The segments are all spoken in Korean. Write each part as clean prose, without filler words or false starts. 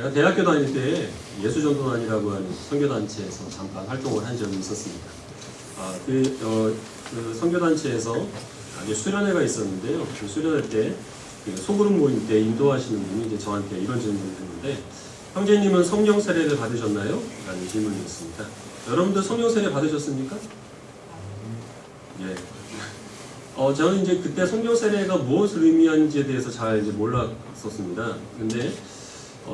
제가 대학교 다닐 때 예수전도단이라고 하는 선교단체에서 잠깐 활동을 한 적이 있었습니다. 그 선교단체에서 수련회가 있었는데요. 그 수련회 때 소그룹 모임 때 인도하시는 분이 이제 저한테 이런 질문을 했는데, 형제님은 성령 세례를 받으셨나요? 라는 질문이었습니다. 여러분들 성령 세례 받으셨습니까? 예. 저는 이제 그때 성령 세례가 무엇을 의미하는지에 대해서 잘 이제 몰랐었습니다. 근데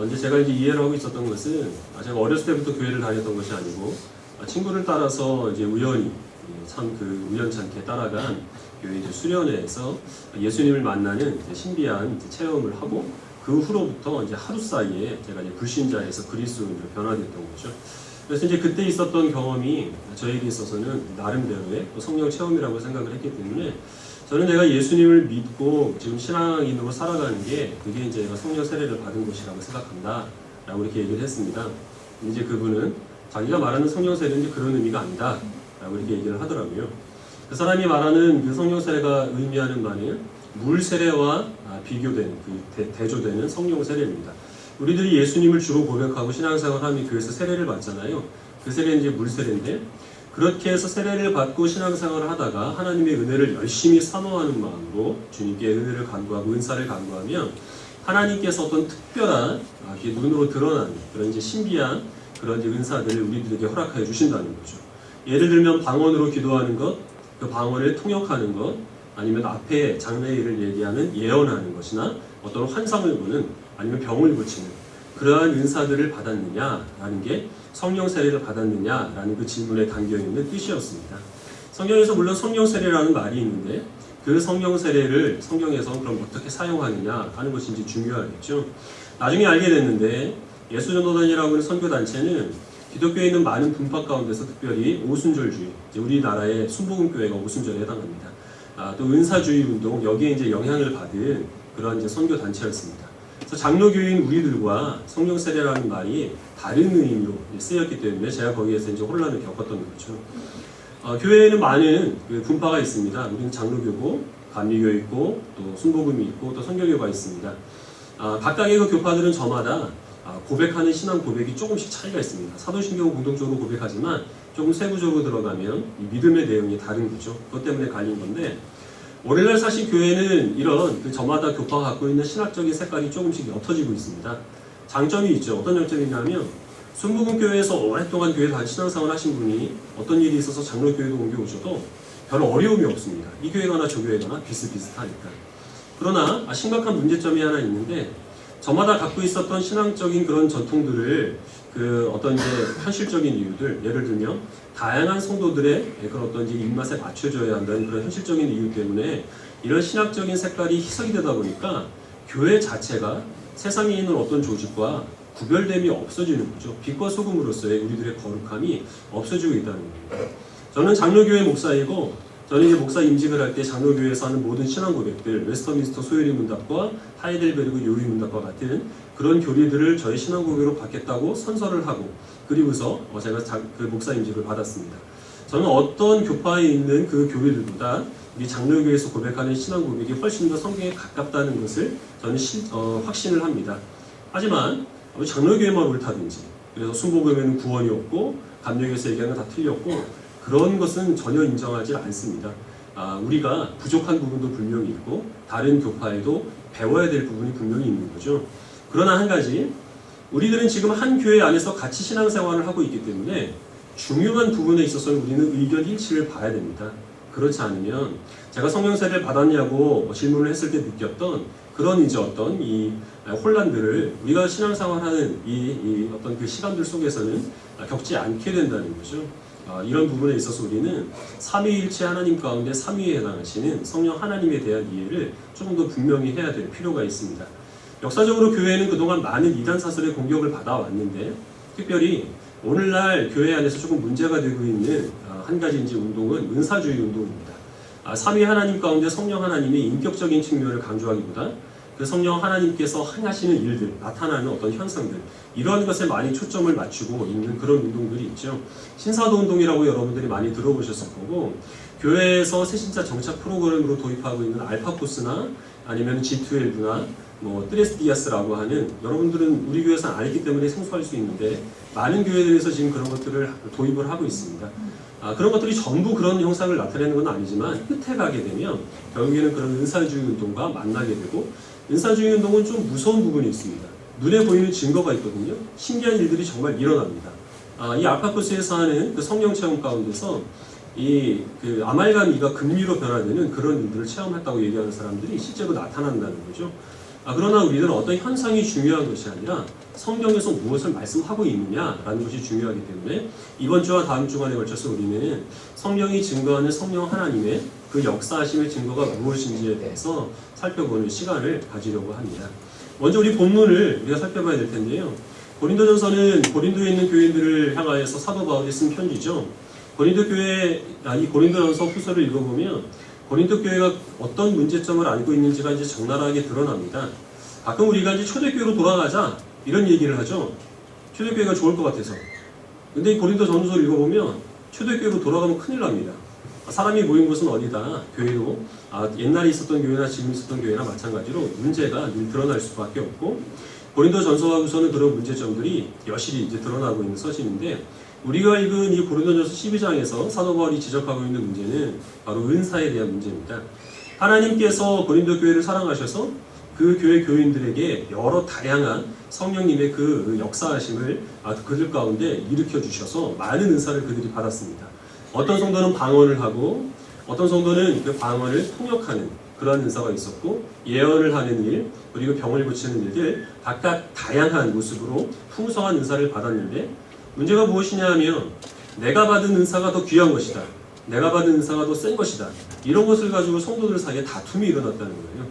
이제 제가 이제 이해를 하고 있었던 것은, 제가 어렸을 때부터 교회를 다녔던 것이 아니고, 친구를 따라서 이제 우연히 참 그 우연찮게 따라간 교회 이제 수련회에서 예수님을 만나는 이제 신비한 이제 체험을 하고, 그 후로부터 이제 하루 사이에 제가 이제 불신자에서 그리스도인으로 변화됐던 거죠. 그래서 이제 그때 있었던 경험이 저에게 있어서는 나름대로의 성령 체험이라고 생각을 했기 때문에, 저는 내가 예수님을 믿고 지금 신앙인으로 살아가는 게 그게 이제 내가 성령 세례를 받은 것이라고 생각한다 라고 이렇게 얘기를 했습니다. 이제 그분은 자기가 말하는 성령 세례는 그런 의미가 아니다 라고 이렇게 얘기를 하더라고요. 그 사람이 말하는 그 성령 세례가 의미하는 바는 물 세례와 비교되는 그 대조되는 성령 세례입니다. 우리들이 예수님을 주로 고백하고 신앙생활하며 교회에서 세례를 받잖아요. 그 세례는 이제 물 세례인데, 그렇게 해서 세례를 받고 신앙생활을 하다가 하나님의 은혜를 열심히 사모하는 마음으로 주님께 은혜를 간구하고 은사를 간구하면 하나님께서 어떤 특별한 눈으로 드러나는 그런 이제 신비한 그런 이제 은사들을 우리들에게 허락하여 주신다는 거죠. 예를 들면 방언으로 기도하는 것, 그 방언을 통역하는 것, 아니면 앞에 장래일을 얘기하는 예언하는 것이나 어떤 환상을 보는, 아니면 병을 고치는 그러한 은사들을 받았느냐라는 게 성령 세례를 받았느냐라는 그 질문에 담겨있는 뜻이었습니다. 성경에서 물론 성령 세례라는 말이 있는데, 그 성령 세례를 성경에서 그럼 어떻게 사용하느냐 하는 것이 이제 중요하겠죠. 나중에 알게 됐는데, 예수전도단이라고 하는 선교단체는 기독교에 있는 많은 분파 가운데서 특별히 오순절주의, 우리나라의 순복음교회가 오순절에 해당합니다. 또 은사주의 운동, 여기에 이제 영향을 받은 그런 이제 선교단체였습니다. 그래서 장로교인 우리들과 성령 세례라는 말이 다른 의미로 쓰였기 때문에 제가 거기에서 이제 혼란을 겪었던 거죠. 교회에는 많은 분파가 있습니다. 우리는 장로교고, 감리교 있고, 또 순복음이 있고, 또 선교교가 있습니다. 각각의 그 교파들은 저마다 고백하는 신앙 고백이 조금씩 차이가 있습니다. 사도신경은 공통적으로 고백하지만 조금 세부적으로 들어가면 이 믿음의 내용이 다른 거죠. 그것 때문에 갈린 건데, 오늘날 사실 교회는 이런 그 저마다 교파가 갖고 있는 신학적인 색깔이 조금씩 옅어지고 있습니다. 장점이 있죠. 어떤 장점이냐면, 순복음교회에서 오랫동안 교회 신앙생활 하신 분이 어떤 일이 있어서 장로교회도 옮겨오셔도 별 어려움이 없습니다. 이 교회 가나 저 교회 가나 비슷비슷하니까. 그러나 심각한 문제점이 하나 있는데, 저마다 갖고 있었던 신앙적인 그런 전통들을 그 어떤 이제 현실적인 이유들, 예를 들면 다양한 성도들의 그런 어떤 이제 입맛에 맞춰줘야 한다는 그런 현실적인 이유 때문에 이런 신학적인 색깔이 희석이 되다 보니까 교회 자체가 세상에 있는 어떤 조직과 구별됨이 없어지는 거죠. 빛과 소금으로서의 우리들의 거룩함이 없어지고 있다는 겁니다. 저는 장로교회 목사이고, 저는 이제 목사 임직을 할 때 장로교회에서 하는 모든 신앙 고백들, 웨스터민스터 소요리 문답과 하이델베르그 요리 문답과 같은 그런 교리들을 저희 신앙 고백으로 받겠다고 선서를 하고, 그리고서 제가 그 목사 임직을 받았습니다. 저는 어떤 교파에 있는 그 교리들보다 우리 장로교회에서 고백하는 신앙 고백이 훨씬 더 성경에 가깝다는 것을 저는 확신을 합니다. 하지만 장로교회만 옳다든지, 그래서 순복음에는 구원이 없고 감리교에서 얘기하는 건 다 틀렸고, 그런 것은 전혀 인정하지 않습니다. 우리가 부족한 부분도 분명히 있고 다른 교파에도 배워야 될 부분이 분명히 있는 거죠. 그러나 한 가지, 우리들은 지금 한 교회 안에서 같이 신앙생활을 하고 있기 때문에 중요한 부분에 있어서는 우리는 의견 일치를 봐야 됩니다. 그렇지 않으면, 제가 성령 세례를 받았냐고 질문을 했을 때 느꼈던 그런 이제 어떤 이 혼란들을 우리가 신앙생활하는 이 어떤 그 시간들 속에서는 겪지 않게 된다는 거죠. 이런 부분에 있어서 우리는 삼위일체 하나님 가운데 삼위에 해당하시는 성령 하나님에 대한 이해를 조금 더 분명히 해야 될 필요가 있습니다. 역사적으로 교회는 그동안 많은 이단 사설의 공격을 받아왔는데, 특별히 오늘날 교회 안에서 조금 문제가 되고 있는 한 가지 이제 운동은 은사주의 운동입니다. 삼위 하나님 가운데 성령 하나님의 인격적인 측면을 강조하기보다 그 성령 하나님께서 행하시는 일들, 나타나는 어떤 현상들, 이러한 것에 많이 초점을 맞추고 있는 그런 운동들이 있죠. 신사도 운동이라고 여러분들이 많이 들어보셨을 거고, 교회에서 새신자 정착 프로그램으로 도입하고 있는 알파코스나 아니면 G12나 뭐 트레스디아스라고 하는, 여러분들은 우리 교회에서 안 했기 때문에 생소할 수 있는데 많은 교회들에서 지금 그런 것들을 도입을 하고 있습니다. 그런 것들이 전부 그런 형상을 나타내는 건 아니지만 끝에 가게 되면 결국에는 그런 은사주의 운동과 만나게 되고, 은사주의 운동은 좀 무서운 부분이 있습니다. 눈에 보이는 증거가 있거든요. 신기한 일들이 정말 일어납니다. 이 알파코스에서 하는 그 성령 체험 가운데서 그 아말가미가 금리로 변화되는 그런 일들을 체험했다고 얘기하는 사람들이 실제로 나타난다는 거죠. 그러나 우리는 어떤 현상이 중요한 것이 아니라 성경에서 무엇을 말씀하고 있느냐라는 것이 중요하기 때문에 이번 주와 다음 주간에 걸쳐서 우리는 성경이 증거하는 성령 하나님의 그 역사하심의 증거가 무엇인지에 대해서 살펴보는 시간을 가지려고 합니다. 먼저 우리 본문을 우리가 살펴봐야 될 텐데요. 고린도전서는 고린도에 있는 교인들을 향하여서 사도 바울이 쓴 편지죠. 고린도전서 후서를 읽어보면 고린도 교회가 어떤 문제점을 안고 있는지가 이제 적나라하게 드러납니다. 가끔 우리가 이제 초대교회로 돌아가자 이런 얘기를 하죠. 초대교회가 좋을 것 같아서. 근데 이 고린도전서를 읽어보면 초대교회로 돌아가면 큰일 납니다. 사람이 모인 곳은 어디다 교회도 옛날에 있었던 교회나 지금 있었던 교회나 마찬가지로 문제가 늘 드러날 수밖에 없고, 고린도전서하고서는 그런 문제점들이 여실히 이제 드러나고 있는 서신인데, 우리가 읽은 이 고린도전서 12장에서 사도 바울이 지적하고 있는 문제는 바로 은사에 대한 문제입니다. 하나님께서 고린도 교회를 사랑하셔서 그 교회 교인들에게 여러 다양한 성령님의 그 역사하심을 그들 가운데 일으켜 주셔서 많은 은사를 그들이 받았습니다. 어떤 성도는 방언을 하고, 어떤 성도는 그 방언을 통역하는 그러한 은사가 있었고, 예언을 하는 일, 그리고 병을 고치는 일들, 각각 다양한 모습으로 풍성한 은사를 받았는데, 문제가 무엇이냐 하면 내가 받은 은사가 더 귀한 것이다, 내가 받은 은사가 더 센 것이다, 이런 것을 가지고 성도들 사이에 다툼이 일어났다는 거예요.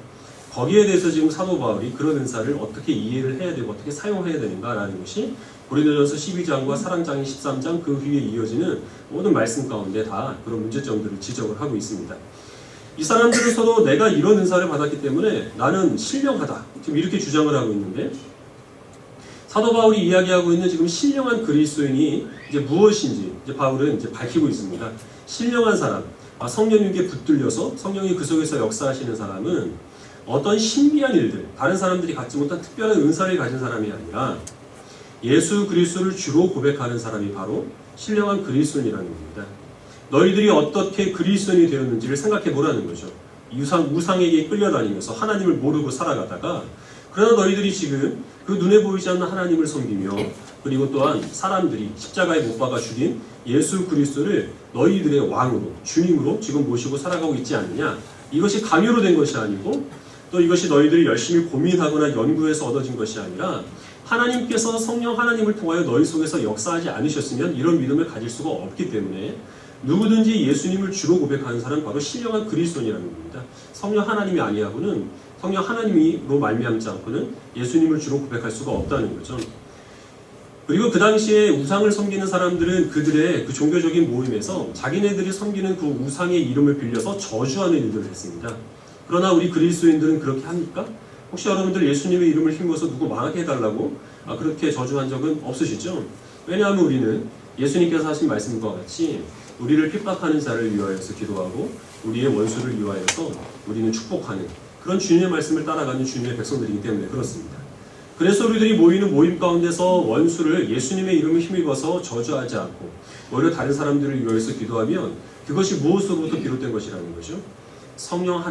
거기에 대해서 지금 사도 바울이 그런 은사를 어떻게 이해를 해야 되고 어떻게 사용해야 되는가라는 것이 고린도전서 12장과 사랑장인 13장 그 후에 이어지는 모든 말씀 가운데 다 그런 문제점들을 지적을 하고 있습니다. 이 사람들은 서로 내가 이런 은사를 받았기 때문에 나는 신령하다, 지금 이렇게 주장을 하고 있는데, 사도 바울이 이야기하고 있는 지금 신령한 그리스도인이 이제 무엇인지 이제 바울은 이제 밝히고 있습니다. 신령한 사람, 성령님께 붙들려서 성령이 그 속에서 역사하시는 사람은 어떤 신비한 일들, 다른 사람들이 갖지 못한 특별한 은사를 가진 사람이 아니라 예수 그리스도를 주로 고백하는 사람이 바로 신령한 그리스도인이라는 겁니다. 너희들이 어떻게 그리스도인이 되었는지를 생각해 보라는 거죠. 우상에게 끌려다니면서 하나님을 모르고 살아가다가, 그러나 너희들이 지금 그 눈에 보이지 않는 하나님을 섬기며, 그리고 또한 사람들이 십자가에 못 박아 죽인 예수 그리스도를 너희들의 왕으로, 주님으로 지금 모시고 살아가고 있지 않느냐. 이것이 강요로 된 것이 아니고, 또 이것이 너희들이 열심히 고민하거나 연구해서 얻어진 것이 아니라 하나님께서 성령 하나님을 통하여 너희 속에서 역사하지 않으셨으면 이런 믿음을 가질 수가 없기 때문에, 누구든지 예수님을 주로 고백하는 사람은 바로 신령한 그리스도인이라는 겁니다. 성령 하나님이 아니하고는, 성령 하나님으로 말미암지 않고는 예수님을 주로 고백할 수가 없다는 거죠. 그리고 그 당시에 우상을 섬기는 사람들은 그들의 그 종교적인 모임에서 자기네들이 섬기는 그 우상의 이름을 빌려서 저주하는 일들을 했습니다. 그러나 우리 그리스도인들은 그렇게 합니까? 혹시 여러분들 예수님의 이름을 힘입어서 누구 망하게 해달라고 그렇게 저주한 적은 없으시죠? 왜냐하면 우리는 예수님께서 하신 말씀과 같이 우리를 핍박하는 자를 위하여서 기도하고 우리의 원수를 위하여서 우리는 축복하는 그런 주님의 말씀을 따라가는 주님의 백성들이기 때문에 그렇습니다. 그래서 우리들이 모이는 모임 가운데서 원수를 예수님의 이름을 힘입어서 저주하지 않고 오히려 다른 사람들을 위하여서 기도하면 그것이 무엇으로부터 비롯된 것이라는 거죠? 성령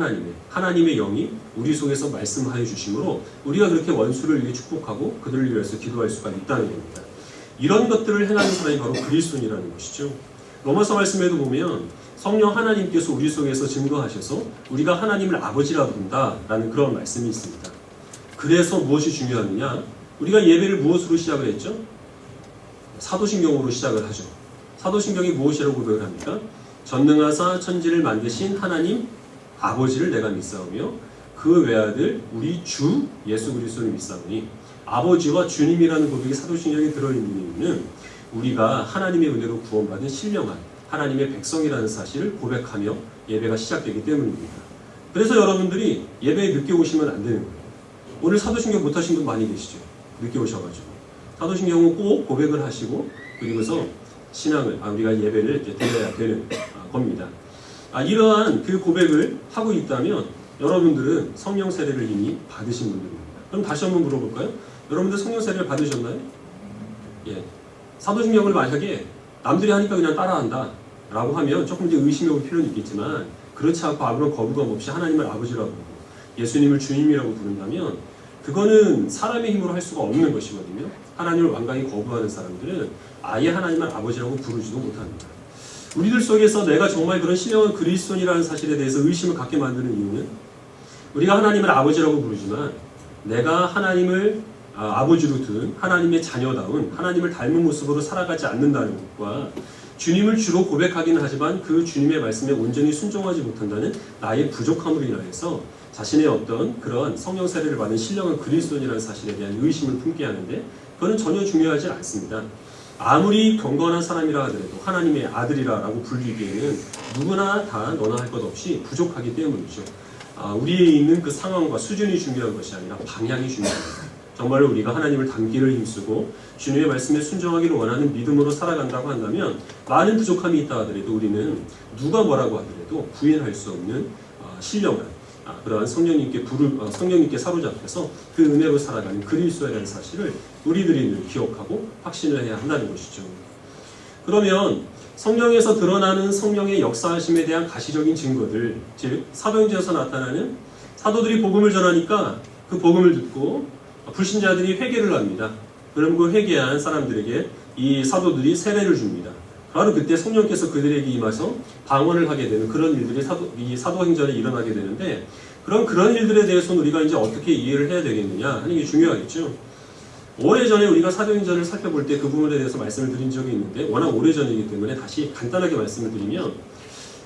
하나님의 영이 우리 속에서 말씀하여 주심으로 우리가 그렇게 원수를 위해 축복하고 그들을 위해서 기도할 수가 있다는 겁니다. 이런 것들을 행하는 사람이 바로 그리스도인이라는 것이죠. 로마서 말씀에도 보면 성령 하나님께서 우리 속에서 증거하셔서 우리가 하나님을 아버지라 부른다라는 그런 말씀이 있습니다. 그래서 무엇이 중요하느냐? 우리가 예배를 무엇으로 시작을 했죠? 사도신경으로 시작을 하죠. 사도신경이 무엇이라고 고백을 합니까? 전능하사 천지를 만드신 하나님 아버지를 내가 믿사오며 그 외아들 우리 주 예수 그리스도를 믿사오니, 아버지와 주님이라는 고백이 사도신경에 들어있는 이유는 우리가 하나님의 은혜로 구원받은 신령한 하나님의 백성이라는 사실을 고백하며 예배가 시작되기 때문입니다. 그래서 여러분들이 예배에 늦게 오시면 안 되는 거예요. 오늘 사도신경 못하신 분 많이 계시죠? 늦게 오셔가지고. 사도신경은 꼭 고백을 하시고 그리고서 신앙을 우리가 예배를 드려야 되는 겁니다. 이러한 그 고백을 하고 있다면 여러분들은 성령 세례를 이미 받으신 분들입니다. 그럼 다시 한번 물어볼까요? 여러분들 성령 세례를 받으셨나요? 예. 사도신경을 만약에 남들이 하니까 그냥 따라한다 라고 하면 조금 이제 의심해 볼 필요는 있겠지만, 그렇지 않고 아무런 거부감 없이 하나님을 아버지라고 부르고 예수님을 주님이라고 부른다면 그거는 사람의 힘으로 할 수가 없는 것이거든요. 하나님을 완강히 거부하는 사람들은 아예 하나님을 아버지라고 부르지도 못합니다. 우리들 속에서 내가 정말 그런 신령한 그리스도인이라는 사실에 대해서 의심을 갖게 만드는 이유는, 우리가 하나님을 아버지라고 부르지만 내가 하나님을 아버지로 둔 하나님의 자녀다운 하나님을 닮은 모습으로 살아가지 않는다는 것과, 주님을 주로 고백하기는 하지만 그 주님의 말씀에 온전히 순종하지 못한다는 나의 부족함으로 인하여서 자신의 어떤 그런 성령 세례를 받은 신령한 그리스도인이라는 사실에 대한 의심을 품게 하는데, 그거는 전혀 중요하지 않습니다. 아무리 경건한 사람이라 하더라도 하나님의 아들이라고 불리기에는 누구나 다 너나 할 것 없이 부족하기 때문이죠. 우리에 있는 그 상황과 수준이 중요한 것이 아니라 방향이 중요합니다. 정말로 우리가 하나님을 닮기를 힘쓰고 주님의 말씀에 순종하기를 원하는 믿음으로 살아간다고 한다면, 많은 부족함이 있다 하더라도 우리는 누가 뭐라고 하더라도 부인할 수 없는 신령한 그러한 성령님께 사로잡혀서 그 은혜로 살아가는 그리스도라는 사실을 우리들이 늘 기억하고 확신을 해야 한다는 것이죠. 그러면 성령에서 드러나는 성령의 역사하심에 대한 가시적인 증거들, 즉 사도행전에서 나타나는 사도들이 복음을 전하니까 그 복음을 듣고 불신자들이 회개를 합니다. 그럼 그 회개한 사람들에게 이 사도들이 세례를 줍니다. 바로 그때 성령께서 그들에게 임하서 방언을 하게 되는 그런 일들이 이 사도행전에 일어나게 되는데, 그런 일들에 대해서는 우리가 이제 어떻게 이해를 해야 되겠느냐 하는 게 중요하겠죠. 오래전에 우리가 사도행전을 살펴볼 때 그 부분에 대해서 말씀을 드린 적이 있는데, 워낙 오래전이기 때문에 다시 간단하게 말씀을 드리면,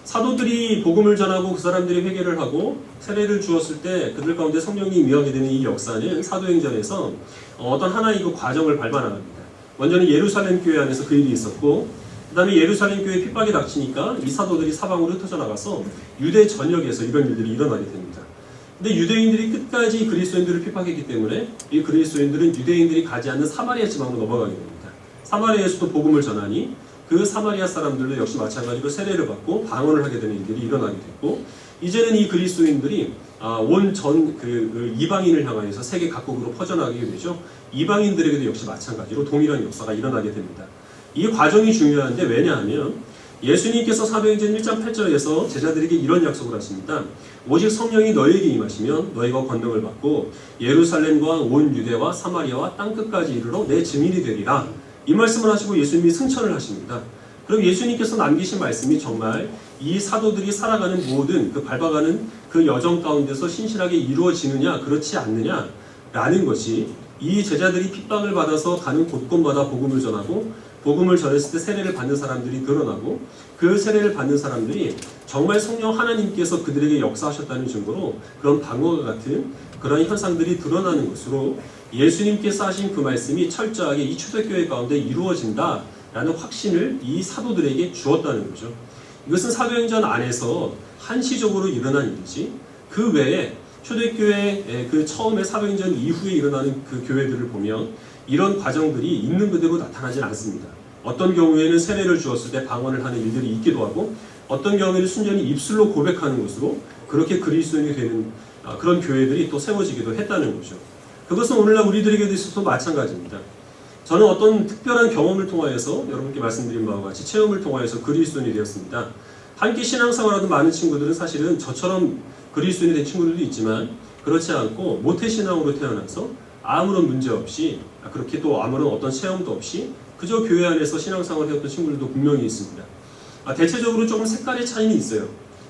사도들이 복음을 전하고 그 사람들이 회개를 하고 세례를 주었을 때 그들 가운데 성령이 임하게 되는 이 역사는 사도행전에서 어떤 하나의 그 과정을 밟아나갑니다. 먼저는 예루살렘 교회 안에서 그 일이 있었고, 그 다음에 예루살렘 교회에 핍박이 닥치니까 이 사도들이 사방으로 흩어져 나가서 유대 전역에서 이런 일들이 일어나게 됩니다. 근데 유대인들이 끝까지 그리스도인들을 핍박했기 때문에 이 그리스도인들은 유대인들이 가지 않는 사마리아 지방으로 넘어가게 됩니다. 사마리아에서도 복음을 전하니 그 사마리아 사람들도 역시 마찬가지로 세례를 받고 방언을 하게 되는 일들이 일어나게 됐고, 이제는 이 그리스도인들이 온 전 이방인을 향하여서 세계 각국으로 퍼져나가게 되죠. 이방인들에게도 역시 마찬가지로 동일한 역사가 일어나게 됩니다. 이 과정이 중요한데, 왜냐하면 예수님께서 사도행전 1장 8절에서 제자들에게 이런 약속을 하십니다. 오직 성령이 너희에게 임하시면 너희가 권능을 받고 예루살렘과 온 유대와 사마리아와 땅끝까지 이르러 내 증인이 되리라. 이 말씀을 하시고 예수님이 승천을 하십니다. 그럼 예수님께서 남기신 말씀이 정말 이 사도들이 살아가는 모든 밟아가는 그 여정 가운데서 신실하게 이루어지느냐 그렇지 않느냐라는 것이, 이 제자들이 핍박을 받아서 가는 곳곳마다 복음을 전하고 복음을 전했을 때 세례를 받는 사람들이 드러나고, 그 세례를 받는 사람들이 정말 성령 하나님께서 그들에게 역사하셨다는 증거로 그런 방어와 같은 그런 현상들이 드러나는 것으로, 예수님께서 하신 그 말씀이 철저하게 이 초대교회 가운데 이루어진다라는 확신을 이 사도들에게 주었다는 거죠. 이것은 사도행전 안에서 한시적으로 일어난 일이지, 그 외에 초대교회 그 처음에 사도행전 이후에 일어나는 그 교회들을 보면 이런 과정들이 있는 그대로 나타나진 않습니다. 어떤 경우에는 세례를 주었을 때 방언을 하는 일들이 있기도 하고, 어떤 경우에는 순전히 입술로 고백하는 것으로 그렇게 그리스도인이 되는 그런 교회들이 또 세워지기도 했다는 거죠. 그것은 오늘날 우리들에게도 있어서 마찬가지입니다. 저는 어떤 특별한 경험을 통하여서 여러분께 말씀드린 바와 같이 체험을 통하여서 그리스도인이 되었습니다. 함께 신앙생활하던 많은 친구들은 사실은 저처럼 그리스도인이 된 친구들도 있지만, 그렇지 않고 모태신앙으로 태어나서 아무런 문제 없이, 그렇게 또 아무런 어떤 체험도 없이 그저 교회 안에서 신앙생활을 해왔던 친구들도 분명히 있습니다. 대체적으로 조금 색깔의 차이는 있어요.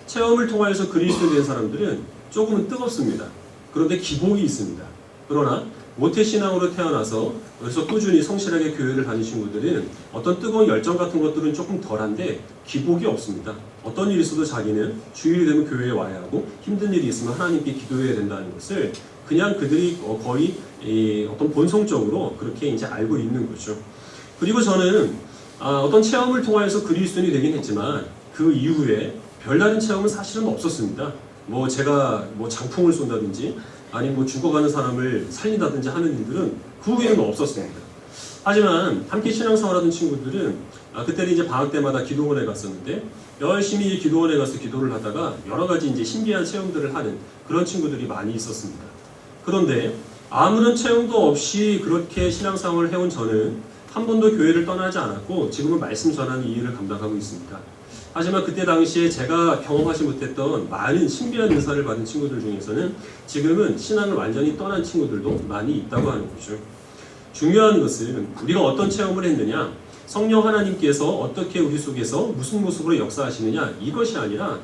체험을 통하여서 그리스도인 된 사람들은 조금은 뜨겁습니다. 그런데 기복이 있습니다. 그러나 모태신앙으로 태어나서 그래서 꾸준히 성실하게 교회를 다니는 친구들은 어떤 뜨거운 열정 같은 것들은 조금 덜한데 기복이 없습니다. 어떤 일이 있어도 자기는 주일이 되면 교회에 와야 하고, 힘든 일이 있으면 하나님께 기도해야 된다는 것을 그냥 그들이 거의 어떤 본성적으로 그렇게 이제 알고 있는 거죠. 그리고 저는 어떤 체험을 통하여서 그리스도인이 되긴 했지만 그 이후에 별다른 체험은 사실은 없었습니다. 제가 장풍을 쏜다든지 아니 죽어가는 사람을 살린다든지 하는 일들은 그 후에는 없었습니다. 하지만 함께 신앙생활하던 친구들은 그때는 이제 방학 때마다 기도원에 갔었는데, 열심히 기도원에 가서 기도를 하다가 여러 가지 이제 신비한 체험들을 하는 그런 친구들이 많이 있었습니다. 그런데 아무런 체험도 없이 그렇게 신앙생활을 해온 저는 한 번도 교회를 떠나지 않았고 지금은 말씀 전하는 이 일을 감당하고 있습니다. 하지만 그때 당시에 제가 경험하지 못했던 많은 신비한 은사를 받은 친구들 중에서는 지금은 신앙을 완전히 떠난 친구들도 많이 있다고 하는 거죠. 중요한 것은 우리가 어떤 체험을 했느냐, 성령 하나님께서 어떻게 우리 속에서 무슨 모습으로 역사하시느냐, 이것이 아니라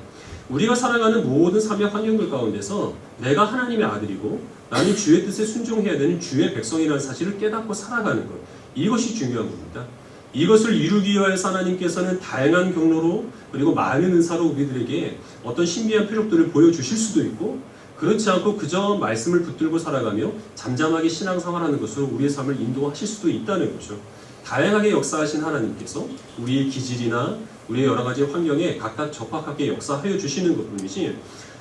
우리가 살아가는 모든 삶의 환경들 가운데서 내가 하나님의 아들이고 나는 주의 뜻에 순종해야 되는 주의 백성이라는 사실을 깨닫고 살아가는 것, 이것이 중요한 겁니다. 이것을 이루기 위하여서 하나님께서는 다양한 경로로 그리고 많은 은사로 우리들에게 어떤 신비한 표적들을 보여주실 수도 있고, 그렇지 않고 그저 말씀을 붙들고 살아가며 잠잠하게 신앙생활하는 것으로 우리의 삶을 인도하실 수도 있다는 거죠. 다양하게 역사하신 하나님께서 우리의 기질이나 우리의 여러 가지 환경에 각각 적합하게 역사하여 주시는 것뿐이지,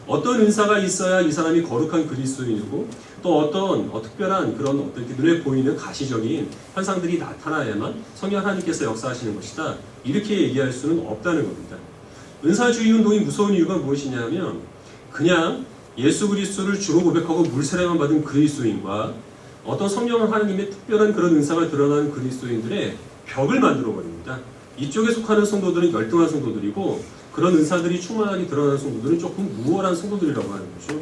어떤 은사가 있어야 이 사람이 거룩한 그리스도인이고 또 어떤 특별한 그런 어떤 눈에 보이는 가시적인 현상들이 나타나야만 성령 하나님께서 역사하시는 것이다, 이렇게 얘기할 수는 없다는 겁니다. 은사주의 운동이 무서운 이유가 무엇이냐면 그냥 예수 그리스도를 주로 고백하고 물세례만 받은 그리스도인과 어떤 성령 하나님의 특별한 그런 은사가 드러나는 그리스도인들의 벽을 만들어 버립니다. 이쪽에 속하는 성도들은 열등한 성도들이고 그런 은사들이 충만하게 드러나는 성도들은 조금 우월한 성도들이라고 하는 거죠.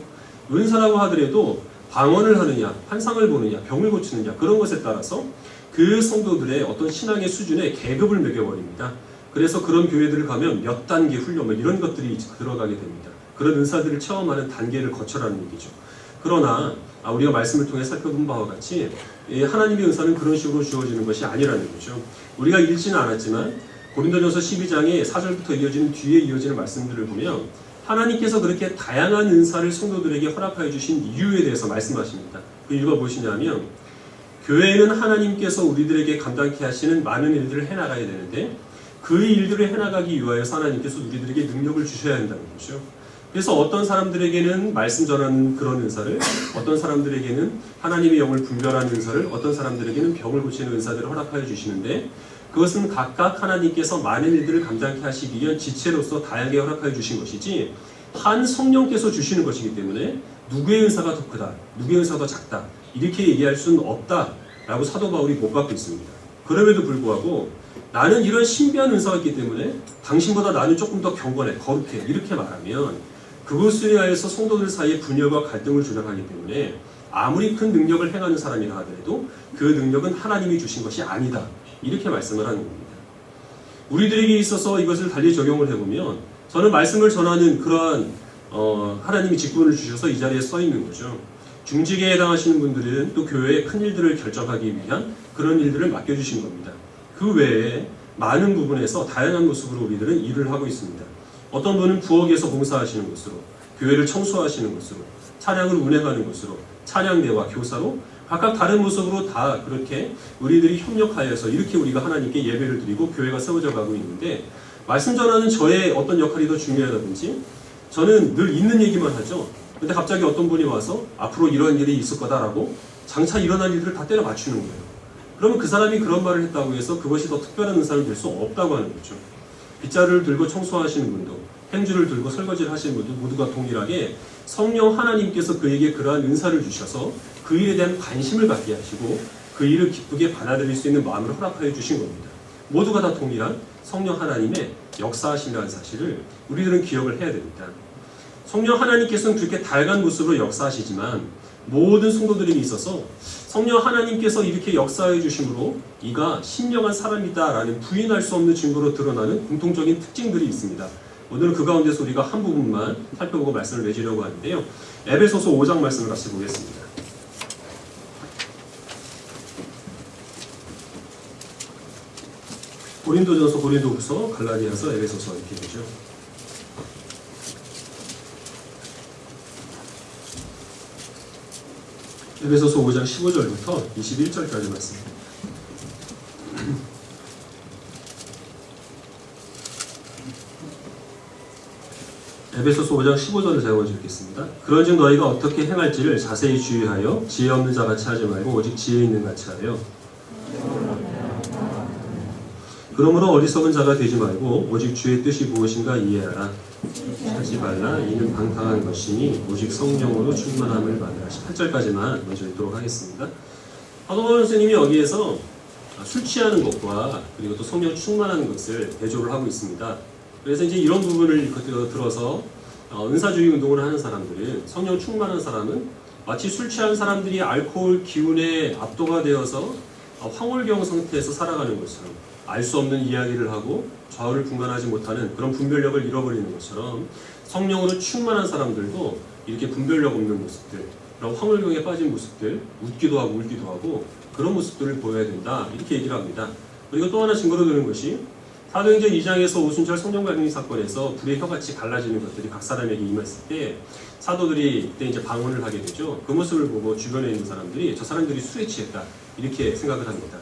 은사라고 하더라도 방언을 하느냐, 환상을 보느냐, 병을 고치느냐, 그런 것에 따라서 그 성도들의 어떤 신앙의 수준에 계급을 매겨버립니다. 그래서 그런 교회들을 가면 몇 단계 훈련, 이런 것들이 들어가게 됩니다. 그런 은사들을 체험하는 단계를 거쳐라는 얘기죠. 그러나 우리가 말씀을 통해 살펴본 바와 같이 하나님의 은사는 그런 식으로 주어지는 것이 아니라는 거죠. 우리가 읽지는 않았지만 고린도전서 12장의 4절부터 이어지는 뒤에 이어지는 말씀들을 보면 하나님께서 그렇게 다양한 은사를 성도들에게 허락하여 주신 이유에 대해서 말씀하십니다. 그 이유가 무엇이냐면 교회는 하나님께서 우리들에게 감당케 하시는 많은 일들을 해나가야 되는데 그 일들을 해나가기 위하여서 하나님께서 우리들에게 능력을 주셔야 한다는 거죠. 그래서 어떤 사람들에게는 말씀 전하는 그런 은사를, 어떤 사람들에게는 하나님의 영을 분별하는 은사를, 어떤 사람들에게는 병을 고치는 은사들을 허락하여 주시는데 그것은 각각 하나님께서 많은 일들을 감당케 하시기 위한 지체로서 다양하게 허락하여 주신 것이지 한 성령께서 주시는 것이기 때문에 누구의 은사가 더 크다, 누구의 은사가 더 작다, 이렇게 얘기할 수는 없다라고 사도 바울이 못 받고 있습니다. 그럼에도 불구하고 나는 이런 신비한 은사가 있기 때문에 당신보다 나는 조금 더 경건해, 거룩해, 이렇게 말하면 그것에 의해서 성도들 사이에 분열과 갈등을 조장하기 때문에 아무리 큰 능력을 행하는 사람이라 하더라도 그 능력은 하나님이 주신 것이 아니다, 이렇게 말씀을 하는 겁니다. 우리들에게 있어서 이것을 달리 적용을 해보면 저는 말씀을 전하는 그러한 하나님이 직분을 주셔서 이 자리에 서 있는 거죠. 중직에 해당하시는 분들은 또 교회의 큰 일들을 결정하기 위한 그런 일들을 맡겨주신 겁니다. 그 외에 많은 부분에서 다양한 모습으로 우리들은 일을 하고 있습니다. 어떤 분은 부엌에서 봉사하시는 것으로, 교회를 청소하시는 것으로, 찬양을 운행하는 것으로, 찬양대와 교사로 각각 다른 모습으로 다 그렇게 우리들이 협력하여서 이렇게 우리가 하나님께 예배를 드리고 교회가 세워져 가고 있는데, 말씀 전하는 저의 어떤 역할이 더 중요하다든지 저는 늘 있는 얘기만 하죠. 근데 갑자기 어떤 분이 와서 앞으로 이런 일이 있을 거다라고 장차 일어날 일들을 다 때려 맞추는 거예요. 그러면 그 사람이 그런 말을 했다고 해서 그것이 더 특별한 은사는 될 수 없다고 하는 거죠. 빗자루를 들고 청소하시는 분도, 행주를 들고 설거지를 하시는 분도 모두가 동일하게 성령 하나님께서 그에게 그러한 은사를 주셔서 그 일에 대한 관심을 갖게 하시고 그 일을 기쁘게 받아들일 수 있는 마음을 허락하여 주신 겁니다. 모두가 다 동일한 성령 하나님의 역사하심이라는 사실을 우리들은 기억을 해야 됩니다. 성령 하나님께서는 그렇게 다양한 모습으로 역사하시지만 모든 성도들에게 있어서 성령 하나님께서 이렇게 역사해 주심으로 이가 신령한 사람이다라는 부인할 수 없는 증거로 드러나는 공통적인 특징들이 있습니다. 오늘은 그 가운데서 우리가 한 부분만 살펴보고 말씀을 맺으려고 하는데요. 에베소서 5장 말씀을 같이 보겠습니다. 고린도전서, 고린도후서, 갈라디아서, 에베소서 이렇게 되죠. 에베소서 5장 15절부터 21절까지 말씀입니다. 에베소서 5장 15절을 제가 먼저 읽겠습니다. 그런즉 너희가 어떻게 행할지를 자세히 주의하여 지혜 없는 자같이 하지 말고 오직 지혜 있는 같이 하여 그러므로 어리석은 자가 되지 말고 오직 주의 뜻이 무엇인가 이해하라. 하지 말라. 이는 방탕한 것이니 오직 성령으로 충만함을 받으라. 18절까지만 먼저 읽도록 하겠습니다. 사도 바울 선생님이 여기에서 술 취하는 것과 그리고 또 성령 충만하는 것을 대조를 하고 있습니다. 그래서 이제 이런 부분을 들어서 은사주의 운동을 하는 사람들은 성령 충만한 사람은 마치 술 취한 사람들이 알코올 기운에 압도가 되어서 황홀경 상태에서 살아가는 것처럼 알 수 없는 이야기를 하고 좌우를 분간하지 못하는 그런 분별력을 잃어버리는 것처럼 성령으로 충만한 사람들도 이렇게 분별력 없는 모습들, 그런 황홀경에 빠진 모습들, 웃기도 하고 울기도 하고 그런 모습들을 보여야 된다 이렇게 얘기를 합니다. 그리고 또 하나 증거로 드는 것이 사도행전 2장에서 오순절 성령갈등 사건에서 불의 혀같이 갈라지는 것들이 각 사람에게 임했을 때 사도들이 그때 이제 방언을 하게 되죠. 그 모습을 보고 주변에 있는 사람들이 저 사람들이 술에 취했다 이렇게 생각을 합니다.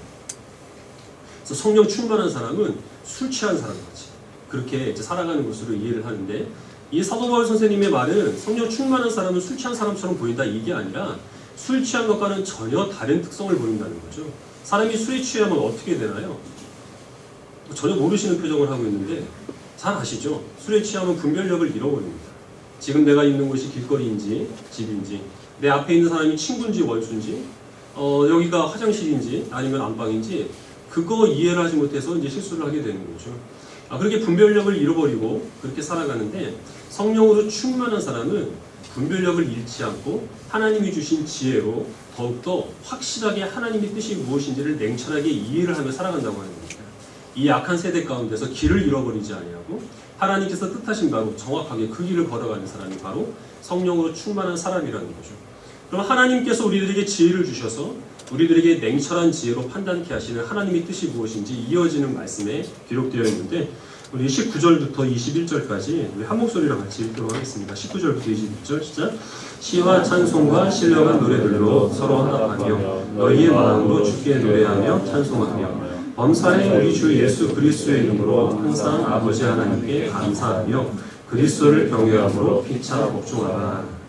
그래서 성령 충만한 사람은 술 취한 사람같이 그렇게 이제 살아가는 것으로 이해를 하는데 이 사도 바울 선생님의 말은 성령 충만한 사람은 술 취한 사람처럼 보인다 이게 아니라 술 취한 것과는 전혀 다른 특성을 보인다는 거죠. 사람이 술에 취하면 어떻게 되나요? 전혀 모르시는 표정을 하고 있는데 잘 아시죠? 술에 취하면 분별력을 잃어버립니다. 지금 내가 있는 곳이 길거리인지 집인지 내 앞에 있는 사람이 친구인지 원수인지 여기가 화장실인지 아니면 안방인지 그거 이해를 하지 못해서 이제 실수를 하게 되는 거죠. 그렇게 분별력을 잃어버리고 그렇게 살아가는데 성령으로 충만한 사람은 분별력을 잃지 않고 하나님이 주신 지혜로 더욱더 확실하게 하나님의 뜻이 무엇인지를 냉철하게 이해를 하며 살아간다고 하는 겁니다. 이 악한 세대 가운데서 길을 잃어버리지 아니하고 하나님께서 뜻하신 바로 정확하게 그 길을 걸어가는 사람이 바로 성령으로 충만한 사람이라는 거죠. 그럼 하나님께서 우리들에게 지혜를 주셔서 우리들에게 냉철한 지혜로 판단케 하시는 하나님의 뜻이 무엇인지 이어지는 말씀에 기록되어 있는데 우리 19절부터 21절까지 우리 한 목소리로 같이 읽도록 하겠습니다. 19절부터 21절 시작. 시와 찬송과 신령한 노래들로 서로 화답하며 너희의 마음으로 주께 노래하며 찬송하며 범사의 우리 주 예수 그리스도의 이름으로 항상 아버지 하나님께 감사하며 그리스도를 경외함으로 피차 복종하라.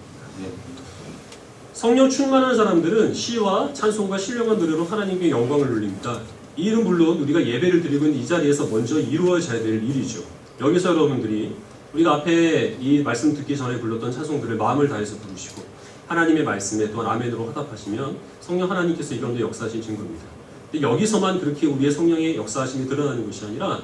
성령 충만한 사람들은 시와 찬송과 신령한 노래로 하나님께 영광을 돌립니다. 이 일은 물론 우리가 예배를 드리고 있는 이 자리에서 먼저 이루어져야 될 일이죠. 여기서 여러분들이 우리가 앞에 이 말씀 듣기 전에 불렀던 찬송들을 마음을 다해서 부르시고 하나님의 말씀에 또한 아멘으로 화답하시면 성령 하나님께서 이런 데 역사하신 증거입니다. 근데 여기서만 그렇게 우리의 성령의 역사하심이 드러나는 것이 아니라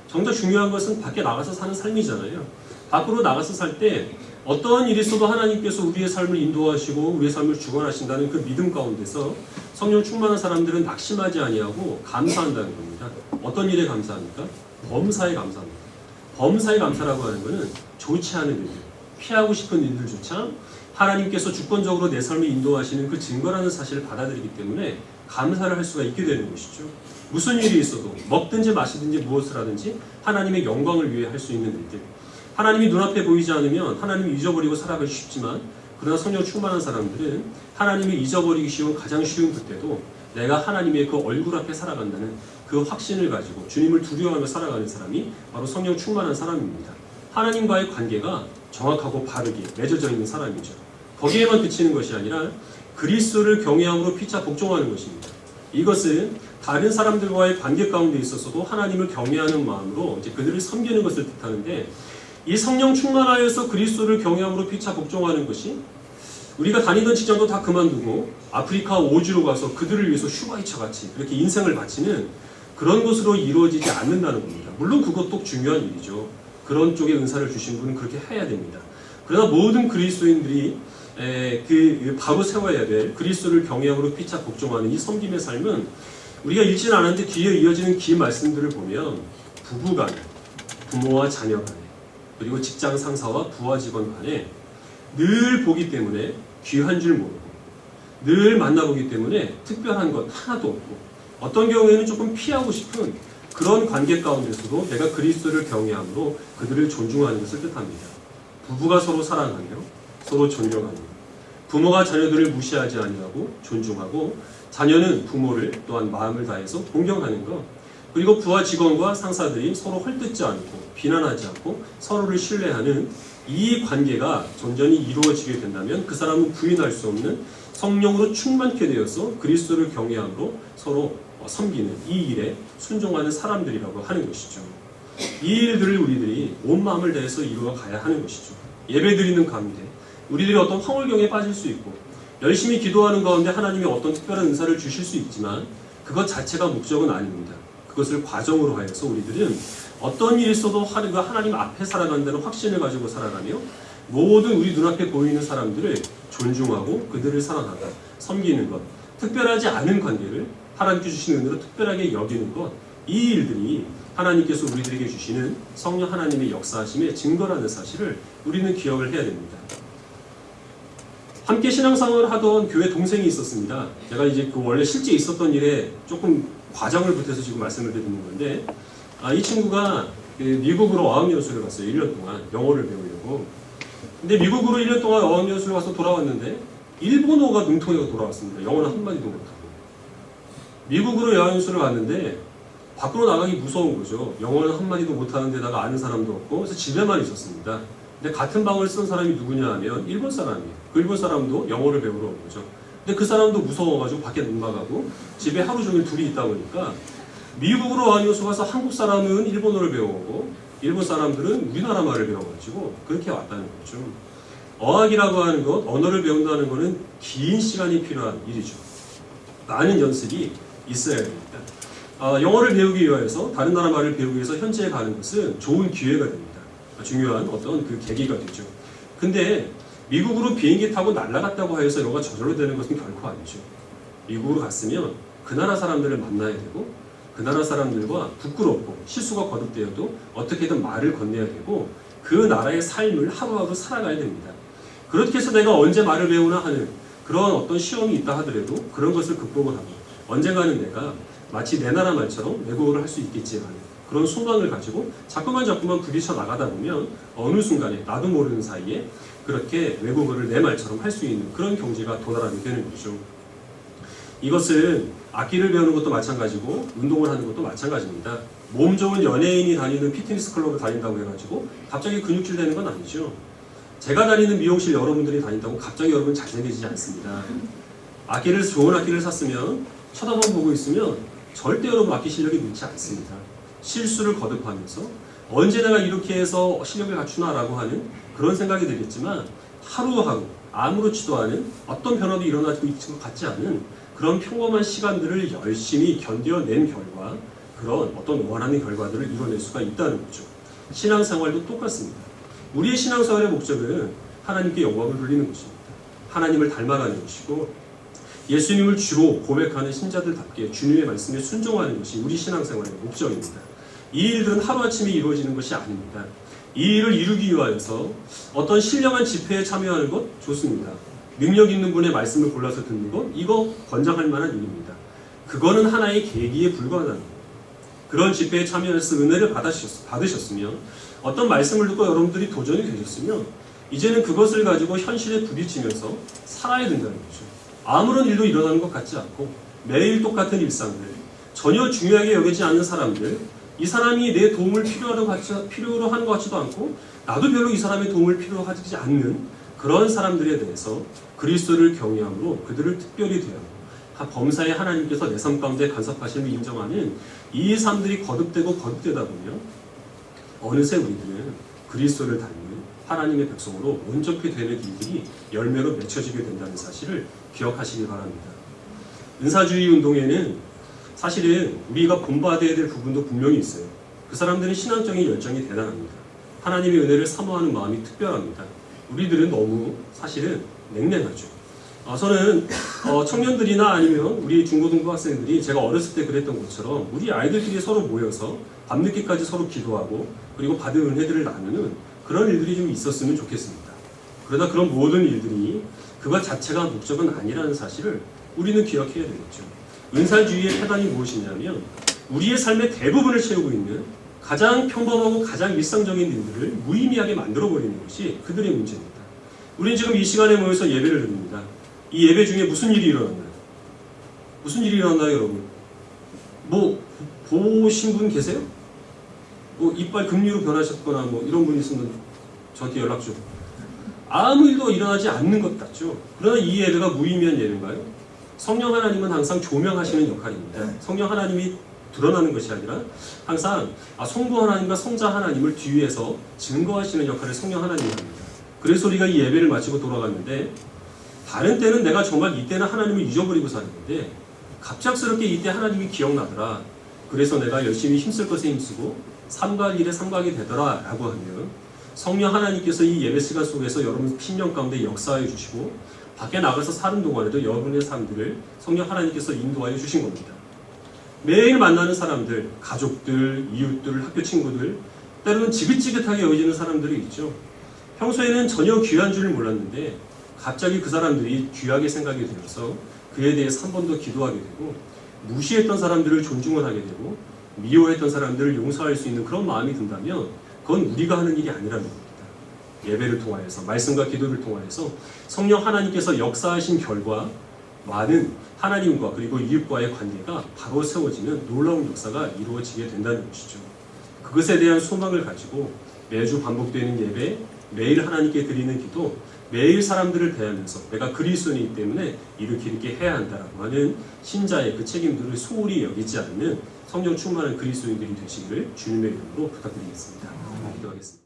정작 중요한 것은 밖에 나가서 사는 삶이잖아요. 밖으로 나가서 살 때 어떠한 일이 있어도 하나님께서 우리의 삶을 인도하시고 우리의 삶을 주관하신다는 그 믿음 가운데서 성령 충만한 사람들은 낙심하지 아니하고 감사한다는 겁니다. 어떤 일에 감사합니까? 범사에 감사합니다. 범사에 감사라고 하는 것은 좋지 않은 일들, 피하고 싶은 일들조차 하나님께서 주권적으로 내 삶을 인도하시는 그 증거라는 사실을 받아들이기 때문에 감사를 할 수가 있게 되는 것이죠. 무슨 일이 있어도 먹든지 마시든지 무엇을 하든지 하나님의 영광을 위해 할 수 있는 일들. 하나님이 눈앞에 보이지 않으면 하나님을 잊어버리고 살아가기 쉽지만 그러나 성령 충만한 사람들은 하나님을 잊어버리기 쉬운 가장 쉬운 그때도 내가 하나님의 그 얼굴 앞에 살아간다는 그 확신을 가지고 주님을 두려워하며 살아가는 사람이 바로 성령 충만한 사람입니다. 하나님과의 관계가 정확하고 바르게 맺어져 있는 사람이죠. 거기에만 그치는 것이 아니라 그리스도를 경외함으로 피차 복종하는 것입니다. 이것은 다른 사람들과의 관계 가운데 있어서도 하나님을 경외하는 마음으로 이제 그들을 섬기는 것을 뜻하는데 이 성령 충만하여서 그리스도를 경외함으로 피차 복종하는 것이 우리가 다니던 직장도 다 그만두고 아프리카 오지로 가서 그들을 위해서 슈바이처같이 그렇게 인생을 바치는 그런 것으로 이루어지지 않는다는 겁니다. 물론 그것도 중요한 일이죠. 그런 쪽에 은사를 주신 분은 그렇게 해야 됩니다. 그러나 모든 그리스도인들이 바로 세워야 될 그리스도를 경외함으로 피차 복종하는 이 섬김의 삶은 우리가 읽지는 않았는데 뒤에 이어지는 긴 말씀들을 보면 부부 간에, 부모와 자녀 간에, 그리고 직장 상사와 부하 직원 간에 늘 보기 때문에 귀한 줄 모르고 늘 만나보기 때문에 특별한 것 하나도 없고 어떤 경우에는 조금 피하고 싶은 그런 관계 가운데서도 내가 그리스도를 경외함으로 그들을 존중하는 것을 뜻합니다. 부부가 서로 사랑하며 서로 존경하며 부모가 자녀들을 무시하지 아니하고 존중하고 자녀는 부모를 또한 마음을 다해서 동경하는 것 그리고 부하 직원과 상사들이 서로 헐뜯지 않고 비난하지 않고 서로를 신뢰하는 이 관계가 전전히 이루어지게 된다면 그 사람은 부인할 수 없는 성령으로 충만케 되어서 그리스도를 경외함으로 서로 섬기는 이 일에 순종하는 사람들이라고 하는 것이죠. 이 일들을 우리들이 온 마음을 다해서 이루어 가야 하는 것이죠. 예배 드리는 가운데 우리들이 어떤 황홀경에 빠질 수 있고 열심히 기도하는 가운데 하나님이 어떤 특별한 은사를 주실 수 있지만 그것 자체가 목적은 아닙니다. 그것을 과정으로 하여서 우리들은 어떤 일이 있어도 하나님 앞에 살아간다는 확신을 가지고 살아가며 모든 우리 눈앞에 보이는 사람들을 존중하고 그들을 사랑하고 섬기는 것, 특별하지 않은 관계를 하나님께 주신 은혜로 특별하게 여기는 것, 이 일들이 하나님께서 우리들에게 주시는 성령 하나님의 역사하심의 증거라는 사실을 우리는 기억을 해야 됩니다. 함께 신앙생활을 하던 교회 동생이 있었습니다. 제가 이제 그 원래 실제 있었던 일에 조금 과정을 보태서 지금 말씀을 드리는 건데, 이 친구가 미국으로 어학연수를 갔어요. 1년 동안 영어를 배우려고. 근데 미국으로 1년 동안 어학연수를 가서 돌아왔는데 일본어가 능통해서 돌아왔습니다. 영어는 한마디도 못하고. 미국으로 여행연수를 갔는데 밖으로 나가기 무서운 거죠. 영어는 한마디도 못하는 데다가 아는 사람도 없고 그래서 집에만 있었습니다. 근데 같은 방을 쓴 사람이 누구냐 하면 일본 사람이에요. 그 일본 사람도 영어를 배우러 온 거죠. 근데 그 사람도 무서워가지고 밖에 못 나가고 집에 하루 종일 둘이 있다 보니까 미국으로 어학연수 가서 한국 사람은 일본어를 배워오고 일본 사람들은 우리나라 말을 배워가지고 그렇게 왔다는 거죠. 어학이라고 하는 것, 언어를 배운다는 것은 긴 시간이 필요한 일이죠. 많은 연습이 있어야 됩니다. 영어를 배우기 위해서 다른 나라 말을 배우기 위해서 현지에 가는 것은 좋은 기회가 됩니다. 중요한 어떤 그 계기가 되죠. 근데 미국으로 비행기 타고 날아갔다고 해서 영어가 저절로 되는 것은 결코 아니죠. 미국으로 갔으면 그 나라 사람들을 만나야 되고 그 나라 사람들과 부끄럽고 실수가 거듭되어도 어떻게든 말을 건네야 되고 그 나라의 삶을 하루하루 살아가야 됩니다. 그렇게 해서 내가 언제 말을 배우나 하는 그런 어떤 시험이 있다 하더라도 그런 것을 극복을 하고 언젠가는 내가 마치 내 나라 말처럼 외국어를 할 수 있겠지라는 그런 소망을 가지고 자꾸만 부딪혀 나가다 보면 어느 순간에 나도 모르는 사이에 그렇게 외국어를 내 말처럼 할 수 있는 그런 경지가 도달하게 되는 거죠. 이것은 악기를 배우는 것도 마찬가지고 운동을 하는 것도 마찬가지입니다. 몸 좋은 연예인이 다니는 피트니스 클럽을 다닌다고 해가지고 갑자기 근육질 되는 건 아니죠. 제가 다니는 미용실 여러분들이 다닌다고 갑자기 여러분 잘생겨지지 않습니다. 좋은 악기를 샀으면 쳐다만 보고 있으면 절대 여러분 악기 실력이 늦지 않습니다. 실수를 거듭하면서 언제 내가 이렇게 해서 실력을 갖추나라고 하는 그런 생각이 들겠지만 하루하루 아무렇지도 않은 어떤 변화도 일어나고 있는 것 같지 않은 그런 평범한 시간들을 열심히 견뎌낸 결과 그런 어떤 원하는 결과들을 이뤄낼 수가 있다는 거죠. 신앙생활도 똑같습니다. 우리의 신앙생활의 목적은 하나님께 영광을 돌리는 것입니다. 하나님을 닮아가는 것이고 예수님을 주로 고백하는 신자들답게 주님의 말씀에 순종하는 것이 우리 신앙생활의 목적입니다. 이 일들은 하루아침에 이루어지는 것이 아닙니다. 이 일을 이루기 위하여서 어떤 신령한 집회에 참여하는 것 좋습니다. 능력 있는 분의 말씀을 골라서 듣는 것 이거 권장할 만한 일입니다. 그거는 하나의 계기에 불과하다는 거예요. 그런 집회에 참여해서 은혜를 받으셨으면 어떤 말씀을 듣고 여러분들이 도전이 되셨으면 이제는 그것을 가지고 현실에 부딪히면서 살아야 된다는 거죠. 아무런 일도 일어나는 것 같지 않고 매일 똑같은 일상들 전혀 중요하게 여기지 않는 사람들 이 사람이 내 도움을 필요로 하는 것 같지도 않고 나도 별로 이 사람의 도움을 필요하지 않는 그런 사람들에 대해서 그리스도를 경외함으로 그들을 특별히 대하고 범사에 하나님께서 내 삶 가운데 간섭하심을 인정하는 이 삶들이 거듭되다 보면 어느새 우리들은 그리스도를 닮는 하나님의 백성으로 온전히 되는 일들이 열매로 맺혀지게 된다는 사실을 기억하시기 바랍니다. 은사주의 운동에는 사실은 우리가 본받아야 될 부분도 분명히 있어요. 그 사람들은 신앙적인 열정이 대단합니다. 하나님의 은혜를 사모하는 마음이 특별합니다. 우리들은 너무 사실은 냉랭하죠. 저는 청년들이나 아니면 우리 중고등부 학생들이 제가 어렸을 때 그랬던 것처럼 우리 아이들끼리 서로 모여서 밤늦게까지 서로 기도하고 그리고 받은 은혜들을 나누는 그런 일들이 좀 있었으면 좋겠습니다. 그러다 그런 모든 일들이 그것 자체가 목적은 아니라는 사실을 우리는 기억해야 되겠죠. 은사주의의 패단이 무엇이냐면 우리의 삶의 대부분을 채우고 있는 가장 평범하고 가장 일상적인 일들을 무의미하게 만들어버리는 것이 그들의 문제입니다. 우리는 지금 이 시간에 모여서 예배를 드립니다. 이 예배 중에 무슨 일이 일어났나요? 무슨 일이 일어났나요, 여러분? 뭐 보신 분 계세요? 뭐 이빨 금리로 변하셨거나 뭐 이런 분 있으면 저한테 연락 좀. 아무 일도 일어나지 않는 것 같죠. 그러나 이 예배가 무의미한 예배인가요? 성령 하나님은 항상 조명하시는 역할입니다. 성령 하나님이 드러나는 것이 아니라 항상 성부 하나님과 성자 하나님을 뒤에서 증거하시는 역할을 성령 하나님이 합니다. 그래서 우리가 이 예배를 마치고 돌아갔는데, 다른 때는 내가 정말 이때는 하나님을 잊어버리고 사는데 갑작스럽게 이때 하나님이 기억나더라. 그래서 내가 열심히 힘쓸 것에 힘쓰고 삼갈 일에 삼각이 되더라 라고 하면, 성령 하나님께서 이 예배 시간 속에서 여러분 신령 가운데 역사해 주시고 밖에 나가서 사는 동안에도 여러분의 삶들을 성령 하나님께서 인도하여 주신 겁니다. 매일 만나는 사람들, 가족들, 이웃들, 학교 친구들, 때로는 지긋지긋하게 여겨지는 사람들이 있죠. 평소에는 전혀 귀한 줄을 몰랐는데 갑자기 그 사람들이 귀하게 생각이 되어서 그에 대해서 한 번 더 기도하게 되고, 무시했던 사람들을 존중을 하게 되고 미워했던 사람들을 용서할 수 있는 그런 마음이 든다면 그건 우리가 하는 일이 아니라는 겁니다. 예배를 통하여서, 말씀과 기도를 통하여서 성령 하나님께서 역사하신 결과 많은 하나님과 그리고 이웃과의 관계가 바로 세워지는 놀라운 역사가 이루어지게 된다는 것이죠. 그것에 대한 소망을 가지고 매주 반복되는 예배, 매일 하나님께 드리는 기도, 매일 사람들을 대하면서 내가 그리스도인이기 때문에 이렇게 해야 한다라고 하는 신자의 그 책임들을 소홀히 여기지 않는 성령 충만한 그리스도인들이 되시기를 주님의 이름으로 부탁드리겠습니다. 기도하겠습니다.